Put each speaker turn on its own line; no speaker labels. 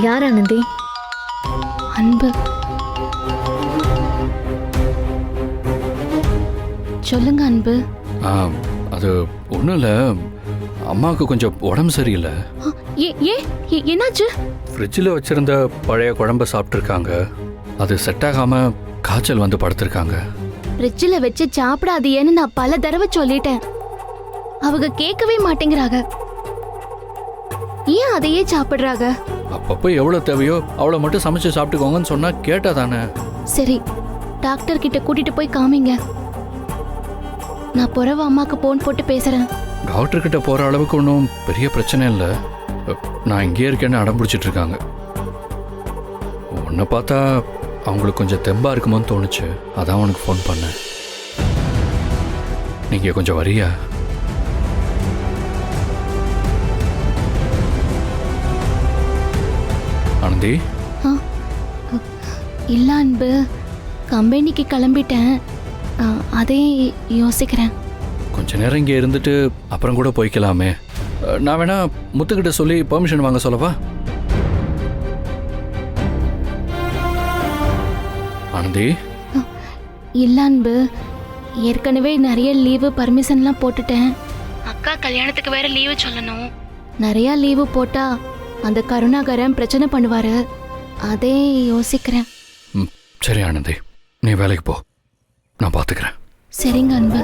யார் ஆனந்தி?
அன்பு. சொல்லுங்க அன்பு.
அது ஒன்றும் இல்லை, அம்மாவுக்கு கொஞ்சம் உடம்பு சரியில்லை.
என்னாச்சு?
ஃப்ரிட்ஜில் வச்சிருந்த பழைய குழம்ப சாப்பிட்ருக்காங்க. அது செட் ஆகாமல் காய்ச்சல் வந்து படுத்திருக்காங்க.
ஃப்ரிட்ஜில் வச்சு சாப்பிடாதேன்னு நான் பல தடவை சொல்லிட்டேன். அவங்க கேட்கவே மாட்டேங்கிறாங்க. ஏன் அதையே சாப்பிடுறாங்க?
அப்பப்போ எவ்வளோ தேவையோ அவ்வளோ மட்டும் சமைச்சு சாப்பிட்டுக்கோங்கன்னு சொன்னால் கேட்டால் தானே.
சரி, டாக்டர் கிட்ட கூட்டிட்டு போய் காமிங்க. நான் புறவ அம்மாக்கு போன் போட்டு பேசுறேன்.
டாக்டர் கிட்ட போகிற அளவுக்கு ஒன்றும் பெரிய பிரச்சனை இல்லை. நான் இங்கேயே இருக்கேன்னு அடம் பிடிச்சிட்டு இருக்காங்க. உன்னை பார்த்தா அவங்களுக்கு கொஞ்சம் தெம்பா இருக்குமோன்னு தோணுச்சு, அதான் உனக்கு ஃபோன் பண்ணேன். நீங்கள் கொஞ்சம் வரியா? ஆனந்தி.
இல்ல அன்பு, கம்பெனிக்கு கிளம்பிட்டேன். அதே யோசிக்கிறேன்.
கொஞ்ச நேரம் இங்கே இருந்துட்டு அப்புறம் கூட போய்க்கலாமே. நான் வேணா முத்துக்கிட்ட சொல்லி பெர்மிஷன் வாங்க சொல்லவா? ஆனந்தி.
இல்ல அன்பு, ஏற்கனவே நிறைய லீவு பர்மிஷன்லாம் போட்டுட்டேன். அக்கா கல்யாணத்துக்கு வேற லீவு சொல்லணும். நிறைய லீவு போட்டா அந்த கருணாகரன் பிரச்சனை பண்ணுவாரு. அதே யோசிக்கிறேன்.
சரி ஆனந்தி, நீ வேலைக்கு போ, நான் பார்த்துக்கிறேன்.
சரிங்க அன்பு.